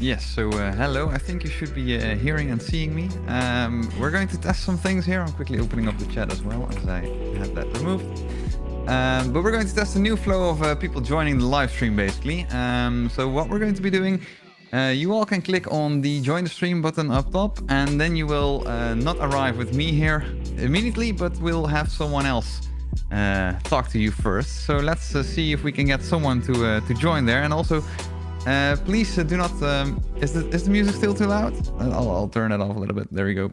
Yes, so hello, I think you should be hearing and seeing me. We're going to test some things here. I'm quickly opening up the chat as well, as I had that removed. But we're going to test a new flow of people joining the live stream, basically. So what we're going to be doing, you all can click on the join the stream button up top, and then you will not arrive with me here immediately, but we'll have someone else talk to you first. So let's see if we can get someone to join there. And also, please do not... is the music still too loud? I'll turn it off a little bit. There we go.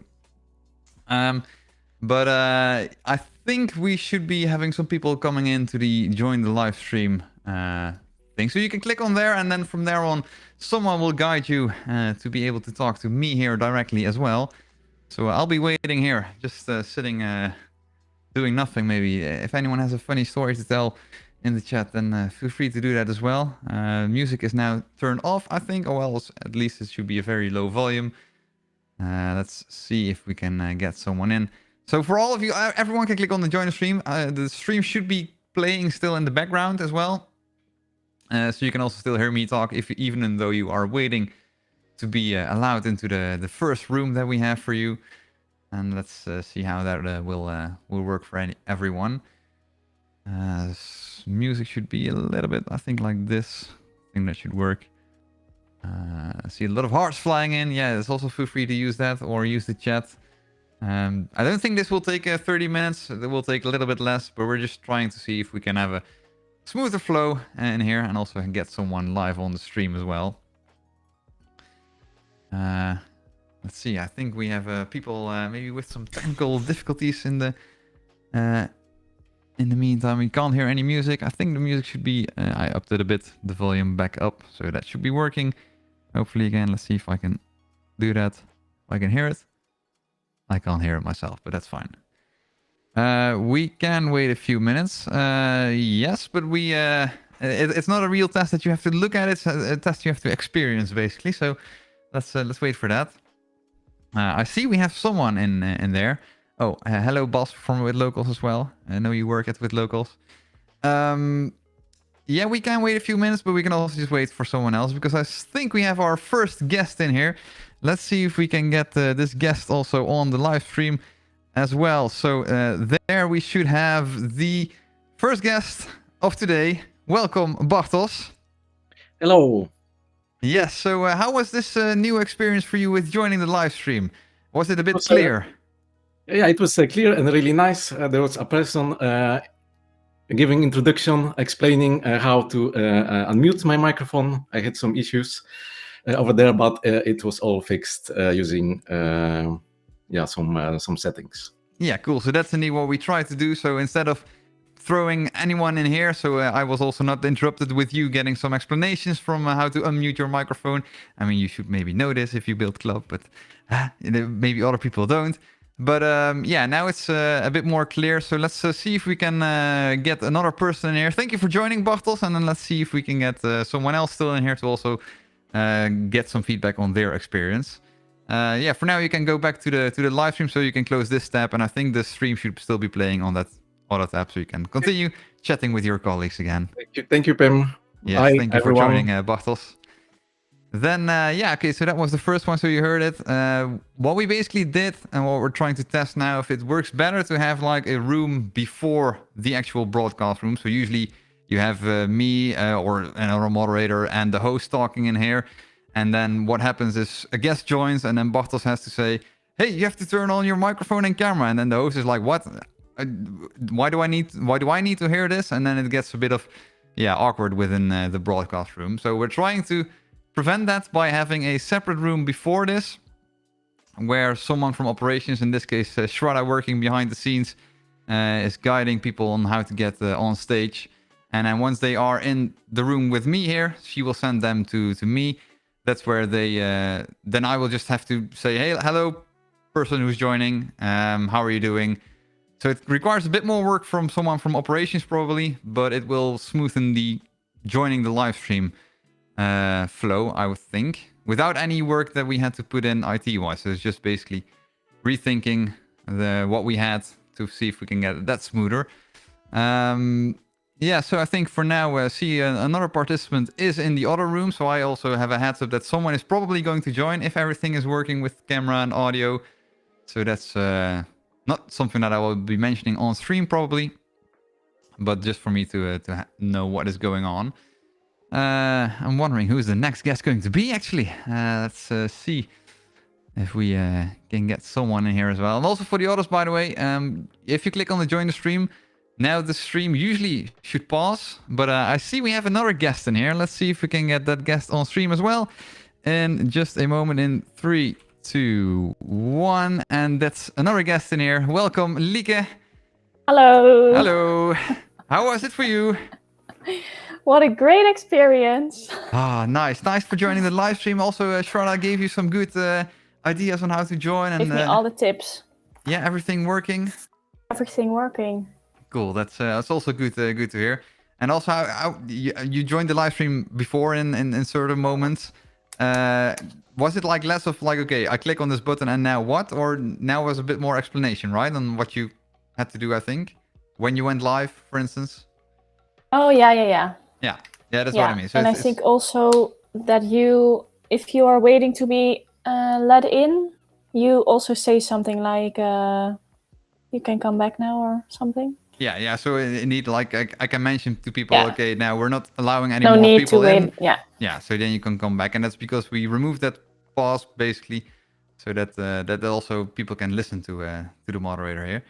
But I think we should be having some people coming in to the join the live stream thing. So you can click on there, and then from there on, someone will guide you to be able to talk to me here directly as well. So I'll be waiting here, just sitting, doing nothing maybe. If anyone has a funny story to tell in the chat, then feel free to do that as well. Music is now turned off, I think, or else at least it should be a very low volume. Let's see if we can get someone in. So for all of you, everyone can click on the join the stream. The stream should be playing still in the background as well. So you can also still hear me talk, even though you are waiting to be allowed into the first room that we have for you. And let's see how that will work for everyone. Music should be a little bit, I think, like this. I think that should work. I see a lot of hearts flying in. Yeah, it's also feel free to use that or use the chat. I don't think this will take 30 minutes. It will take a little bit less, but we're just trying to see if we can have a smoother flow in here and also get someone live on the stream as well. Let's see. I think we have people maybe with some technical difficulties in the meantime. We can't hear any music. I think the music should be... I upped it a bit, the volume back up, so that should be working. Hopefully again, let's see if I can do that. If I can hear it. I can't hear it myself, but that's fine. We can wait a few minutes. Yes, but we... it's not a real test that you have to look at. It's a test you have to experience, basically. So let's wait for that. I see we have someone in there. Oh, hello, Bas from With Locals as well. I know you work at With Locals. Yeah, we can wait a few minutes, but we can also just wait for someone else, because I think we have our first guest in here. Let's see if we can get this guest also on the live stream as well. So there we should have the first guest of today. Welcome, Bartos. Hello. Yes, so how was this new experience for you with joining the live stream? Was it a bit clear? Yeah, it was clear and really nice. There was a person giving introduction, explaining how to unmute my microphone. I had some issues over there, but it was all fixed using some settings. Yeah, cool. So that's indeed what we try to do. So instead of throwing anyone in here, so I was also not interrupted with you getting some explanations from how to unmute your microphone. I mean, you should maybe know this if you build Club, but maybe other people don't. But yeah, now it's a bit more clear. So let's see if we can get another person in here. Thank you for joining, Bartos. And then let's see if we can get someone else still in here to also get some feedback on their experience. Yeah, for now you can go back to the live stream, so you can close this tab. And I think the stream should still be playing on that other tab, so you can continue chatting with your colleagues again. Thank you, Pim. Yes, Bye, thank you everyone. for joining, Bartos. Then, yeah, okay, so that was the first one, so you heard it. What we basically did, and what we're trying to test now, if it works better to have like a room before the actual broadcast room. So usually you have me or another moderator and the host talking in here. And then what happens is a guest joins, and then Bartos has to say, hey, you have to turn on your microphone and camera. And then the host is like, what? Why do I need to hear this? And then it gets a bit of, yeah, awkward within the broadcast room. So we're trying to prevent that by having a separate room before this, where someone from operations, in this case Shraddha, working behind the scenes, is guiding people on how to get on stage. And then once they are in the room with me here, she will send them to me. That's where they then I will just have to say, hey, hello, person who's joining, how are you doing? So it requires a bit more work from someone from operations probably, but it will smoothen the joining the live stream flow, I would think, without any work that we had to put in IT-wise. So it's just basically rethinking what we had to see if we can get that smoother. Yeah, so I think for now, see another participant is in the other room. So I also have a heads up that someone is probably going to join if everything is working with camera and audio. So that's not something that I will be mentioning on stream probably, but just for me to know what is going on. I'm wondering who's the next guest going to be, actually. Let's see if we can get someone in here as well. And also for the others, by the way, if you click on the join the stream, now the stream usually should pause, but I see we have another guest in here. Let's see if we can get that guest on stream as well. In just a moment, in 3, 2, 1, and that's another guest in here. Welcome, Lieke. Hello. Hello. How was it for you? What a great experience. Ah, nice. Nice for joining the live stream. Also, Shraddha gave you some good ideas on how to join. And Give me all the tips. Yeah, everything working? Everything working. Cool. That's also good to hear. And also, how you joined the live stream before in certain moments. Was it like less of like, okay, I click on this button and now what? Or now was a bit more explanation, right? On what you had to do, I think, when you went live, for instance. Oh, yeah. Yeah, that's what I mean. So and I think also that if you are waiting to be let in, you also say something like, you can come back now or something. Yeah. So indeed, like I can mention to people, okay, now we're not allowing any no more need people to in. wait. Yeah. Yeah, so then you can come back, and that's because we removed that pause basically, so that that also people can listen to the moderator here.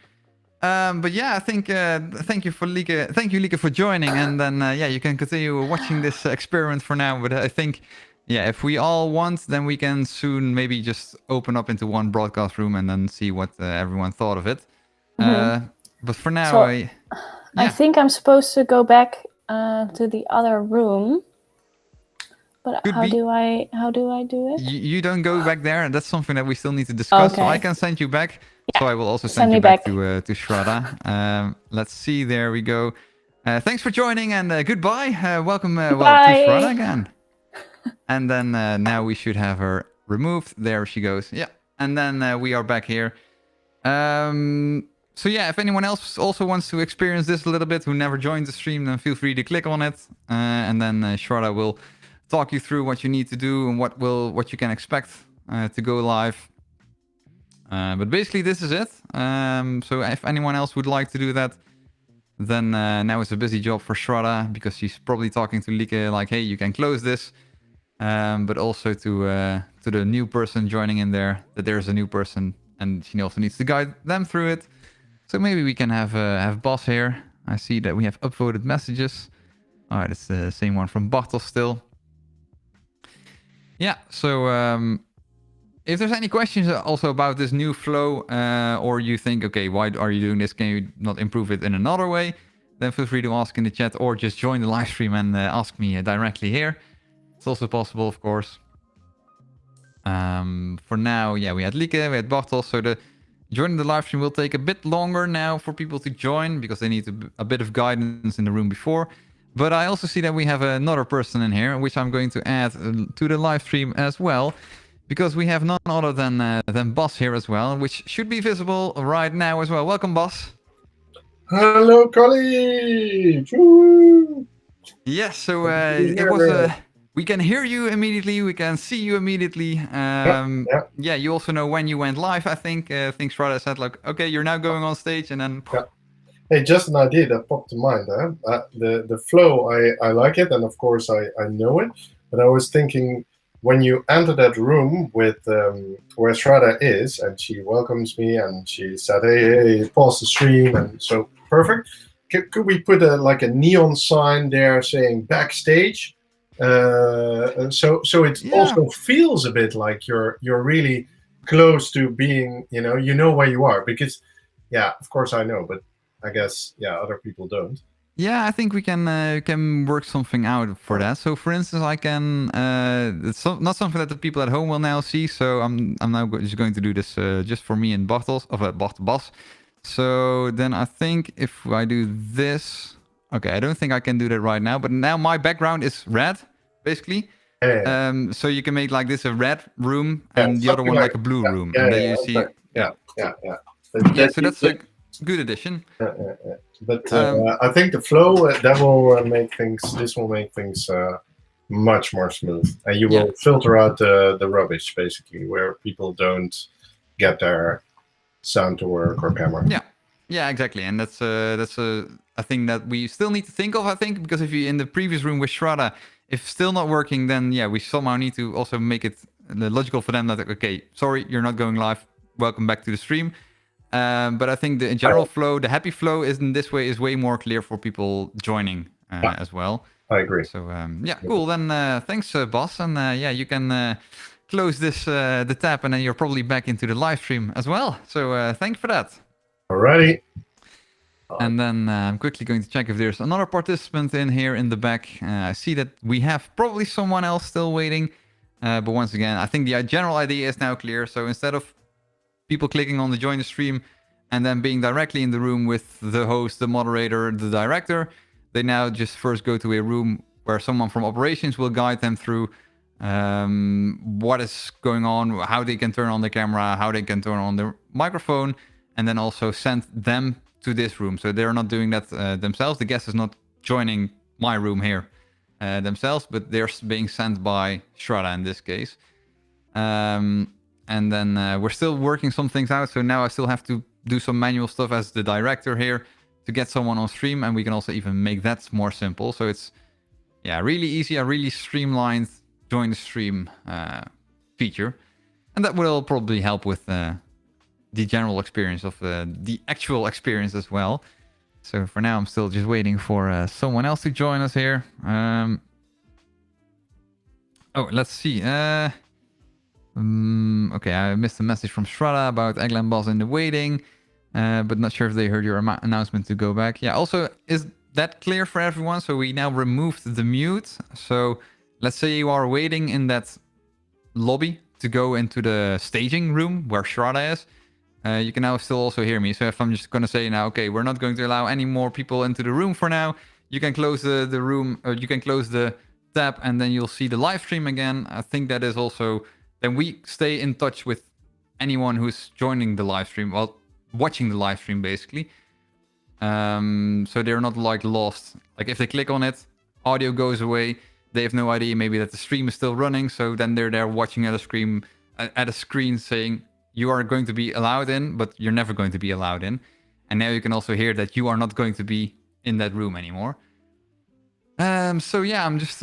But yeah, I think thank you, Lieke, for joining, and then yeah, you can continue watching this experiment for now. But I think, yeah, if we all want, then we can soon maybe just open up into one broadcast room and then see what everyone thought of it. But for now, So, yeah. I think I'm supposed to go back to the other room. But how do I do it? You don't go back there, and that's something that we still need to discuss. Okay. So I can send you back. Yeah. So I will also send you back to Shraddha. Let's see. There we go. Thanks for joining, and goodbye. Welcome to Shraddha again. And then now we should have her removed. There she goes. Yeah. And then we are back here. So yeah, if anyone else also wants to experience this a little bit, who never joined the stream, then feel free to click on it. And then Shraddha will talk you through what you need to do and what you can expect to go live. But basically this is it. So if anyone else would like to do that, then now it's a busy job for Shraddha, because she's probably talking to Lieke like, hey, you can close this. But also to the new person joining in there, that there's a new person, and she also needs to guide them through it. So maybe we can have Bas here. I see that we have upvoted messages. All right, it's the same one from Bartel still. Yeah, so if there's any questions also about this new flow, or you think, okay, why are you doing this? Can you not improve it in another way? Then feel free to ask in the chat, or just join the live stream and ask me directly here. It's also possible, of course. For now, yeah, we had Lieke, we had Bartel, so joining the live stream will take a bit longer now for people to join, because they need a bit of guidance in the room before. But I also see that we have another person in here, which I'm going to add to the live stream as well, because we have none other than Bas here as well, which should be visible right now as well. Welcome, Bas. Hello, colleagues. Woo! Yes, so it was we can hear you immediately, we can see you immediately. Yeah, you also know when you went live, I think. Shraddha said, like, okay, you're now going on stage, and then... Yeah. Hey, just an idea that popped to mind. The flow, I like it, and of course I know it. But I was thinking, when you enter that room with where Shraddha is, and she welcomes me, and she said, hey, pause the stream, and so perfect. Could we put a neon sign there saying backstage? So it Yeah. also feels a bit like you're really close to being, you know where you are, because yeah, of course I know, but I guess other people don't. Yeah, I think we can work something out for that. So, for instance, I can. It's not something that the people at home will now see. So I'm now just going to do this just for me and Bartels of Bas. So then I think if I do this, okay, I don't think I can do that right now. But now my background is red, basically. Yeah, So you can make like this a red room yeah, and the other something one like a blue room, and then you see. exactly. Yeah. Yeah. So that's a good addition. But Um, I think the flow that will make things. This will make things much more smooth, and you will filter out the rubbish basically, where people don't get their sound to work or camera. Yeah, exactly, and that's a thing that we still need to think of. I think because if you in the previous room with Shraddha, if still not working, then yeah, we somehow need to also make it logical for them that okay, sorry, you're not going live. Welcome back to the stream. But I think the general flow, the happy flow, is in this way is way more clear for people joining as well. I agree. So yeah, cool. Then thanks, boss, and yeah, you can close this the tab, and then you're probably back into the live stream as well. So thanks for that. Alrighty. And then I'm quickly going to check if there's another participant in here in the back. I see that we have probably someone else still waiting. But once again, I think the general idea is now clear. So instead of people clicking on the join the stream and then being directly in the room with the host, the moderator, the director, they now just first go to a room where someone from operations will guide them through what is going on, how they can turn on the camera, how they can turn on the microphone, and then also send them to this room. So they're not doing that themselves. The guest is not joining my room here themselves, but they're being sent by Shraddha in this case. And then we're still working some things out. So now I still have to do some manual stuff as the director here to get someone on stream. And we can also even make that more simple. So it's, yeah, really easy. A really streamlined join the stream feature. And that will probably help with the general experience of the actual experience as well. So for now, I'm still just waiting for someone else to join us here. Oh, let's see. Okay, I missed a message from Shraddha about Eggland Boss in the waiting, but not sure if they heard your announcement to go back. Yeah, also, is that clear for everyone? So we now removed the mute. So let's say you are waiting in that lobby to go into the staging room where Shraddha is. You can now still also hear me. So if I'm just going to say now, okay, we're not going to allow any more people into the room for now. You can close the room, or you can close the tab, and then you'll see the live stream again. I think that is also... Then we stay in touch with anyone who's joining the live stream, well, watching the live stream basically. So they're not like lost. Like if they click on it, audio goes away. They have no idea maybe that the stream is still running. So then they're there watching at a screen saying you are going to be allowed in, but you're never going to be allowed in. And now you can also hear that you are not going to be in that room anymore. So yeah, I'm just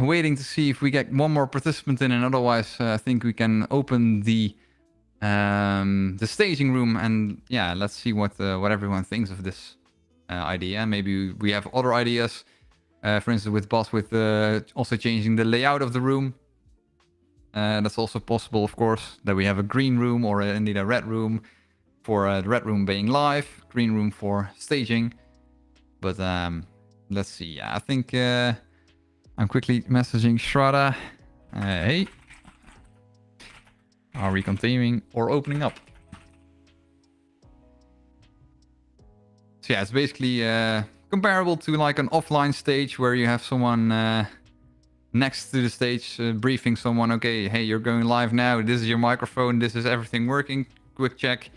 waiting to see if we get one more participant in, and otherwise I think we can open the staging room, and yeah, let's see what everyone thinks of this idea. Maybe we have other ideas, for instance with Boss, with also changing the layout of the room. That's also possible, of course, that we have a green room or indeed a red room for the red room being live, green room for staging. But let's see. Yeah, I think I'm quickly messaging Shraddha. Hey, are we continuing or opening up? So yeah, it's basically comparable to like an offline stage where you have someone next to the stage briefing someone. Okay, hey, you're going live now. This is your microphone. This is everything working. Quick check.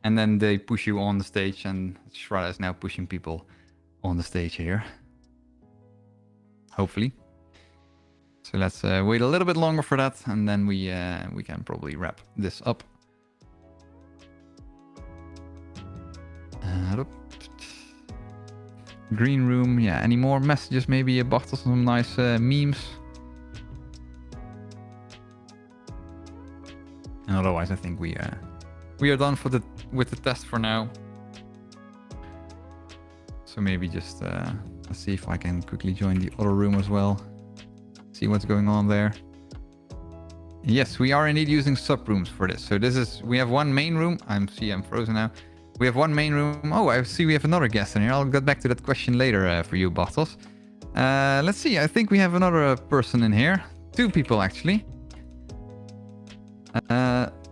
And then they push you on the stage, and Shraddha is now pushing people on the stage here, hopefully. So let's wait a little bit longer for that, and then we can probably wrap this up. Green room, yeah. Any more messages? Maybe Bachtel some nice memes. And otherwise, I think we are done with the test for now. So maybe just let's see if I can quickly join the other room as well. see what's going on there. Yes, we are indeed using subrooms for this. So this is, we have one main room. I'm frozen now. We have one main room. Oh, I see we have another guest in here. I'll get back to that question later for you, Bartos. Let's see. I think we have another person in here. 2 people, actually.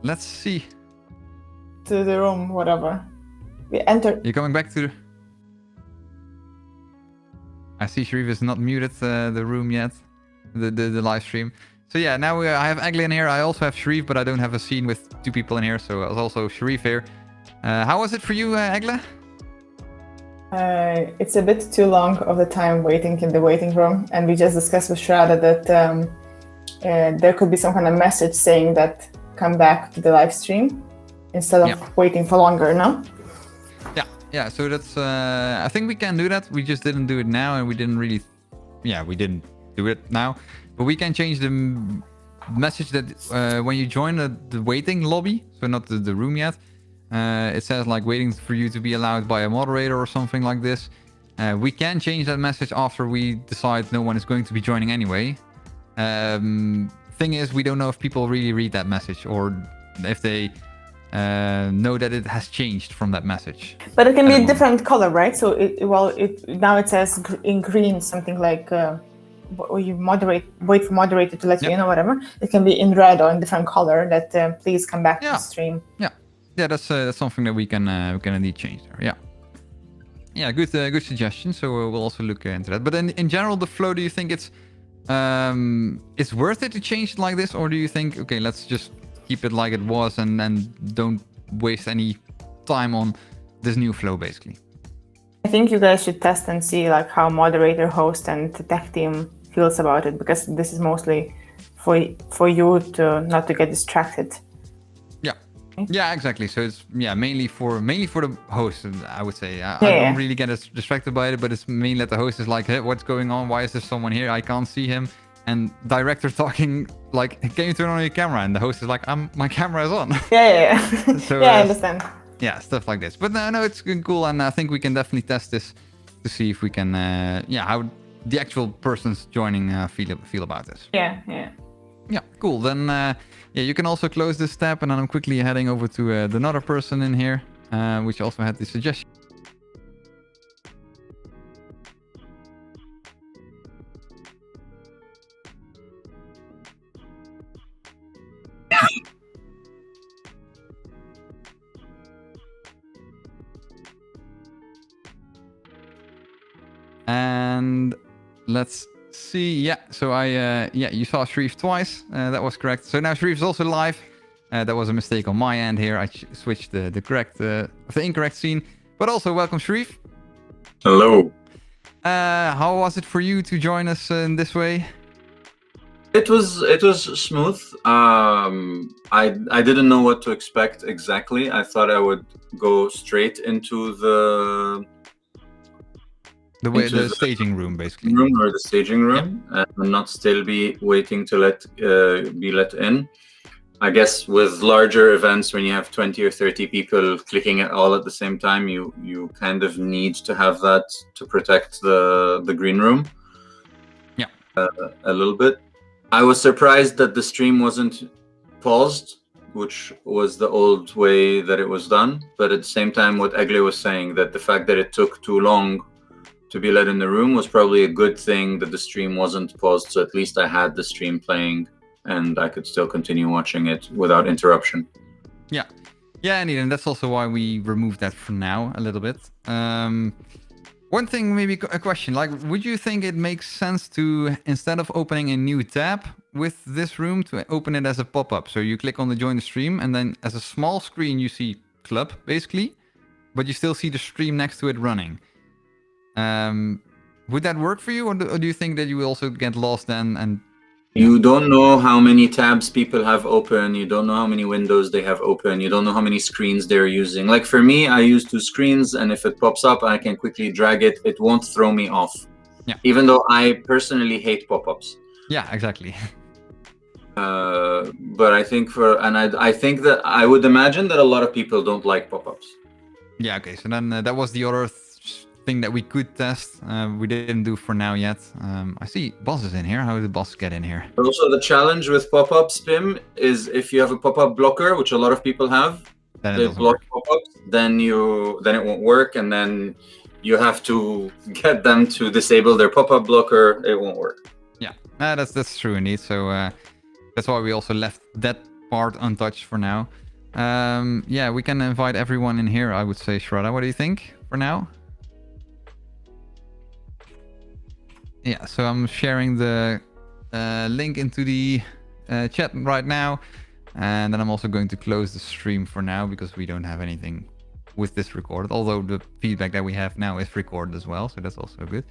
Let's see. To the room, whatever. We entered. You're coming back to the... I see Sharif is not muted the room yet. The live stream. So yeah, now I have Egle in here. I also have Sharif, but I don't have a scene with 2 people in here. So there's also Sharif here. How was it for you, Egle? It's a bit too long of the time waiting in the waiting room, and we just discussed with Shraddha that there could be some kind of message saying that come back to the live stream instead of waiting for longer, no? Yeah, so that's I think we can do that. We just didn't do it now, and we didn't really we didn't do it now, but we can change the message that when you join the waiting lobby, so not the room yet, it says like waiting for you to be allowed by a moderator or something like this. We can change that message after we decide no one is going to be joining anyway. Thing is, we don't know if people really read that message or if they know that it has changed from that message. But it can be a different color, right? So now it says in green something like or you wait for moderator to let you in or whatever. It can be in red or in different color that please come back to the stream. Yeah, that's something that we can indeed change there. Yeah, good suggestion. So we'll also look into that. But in general, the flow, do you think it's worth it to change it like this, or do you think okay, let's just keep it like it was and don't waste any time on this new flow, basically? I think you guys should test and see like how moderator, host, and the tech team feels about it, because this is mostly for you to not to get distracted. Yeah, exactly. So it's mainly for the host, I would say. I don't really get distracted by it, but it's mainly that the host is like, hey, what's going on? Why is there someone here? I can't see him. And director talking like, can you turn on your camera? And the host is like, my camera is on. Yeah. So, I understand. Yeah, stuff like this. But no, it's cool, and I think we can definitely test this to see if we can, how the actual persons joining feel about this. Yeah. Yeah, cool. Then, you can also close this tab, and then I'm quickly heading over to another person in here, which also had the suggestion. And let's see. Yeah, so you saw Sharif twice. That was correct. So now Sharif is also live. That was a mistake on my end here. I switched the incorrect scene. But also welcome, Sharif. Hello. How was it for you to join us in this way? It was smooth. I didn't know what to expect exactly. I thought I would go straight into the staging room, basically. The staging room, and not still be waiting to be let in. I guess with larger events, when you have 20 or 30 people clicking it all at the same time, you kind of need to have that to protect the green room. Yeah, a little bit. I was surprised that the stream wasn't paused, which was the old way that it was done. But at the same time, what Egle was saying, that the fact that it took too long to be let in the room was probably a good thing that the stream wasn't paused. So at least I had the stream playing and I could still continue watching it without interruption. Yeah, indeed. And that's also why we removed that for now a little bit. One thing, maybe a question, like, would you think it makes sense to, instead of opening a new tab with this room, to open it as a pop-up? So you click on the join the stream, and then as a small screen, you see club, basically, but you still see the stream next to it running. Would that work for you, or do you think that you will also get lost then? And you don't know how many tabs people have open. You don't know how many windows they have open. You don't know how many screens they're using. Like for me, I use 2 screens, and if it pops up, I can quickly drag it. It won't throw me off. Yeah. Even though I personally hate pop-ups. Yeah, exactly. But I think I think that I would imagine that a lot of people don't like pop-ups. Yeah. Okay. So then that was the other thing that we could test. We didn't do for now yet. I see boss is in here. How did boss get in here? Also, the challenge with pop-ups, Pim, is if you have a pop-up blocker, which a lot of people have, Then it they doesn't block work. pop-ups, then it won't work, and then you have to get them to disable their pop-up blocker. It won't work. Yeah, that's true indeed. So that's why we also left that part untouched for now. Yeah, we can invite everyone in here, I would say. Shredder, what do you think for now? Yeah, so I'm sharing the link into the chat right now. And then I'm also going to close the stream for now because we don't have anything with this recorded. Although the feedback that we have now is recorded as well, so that's also good.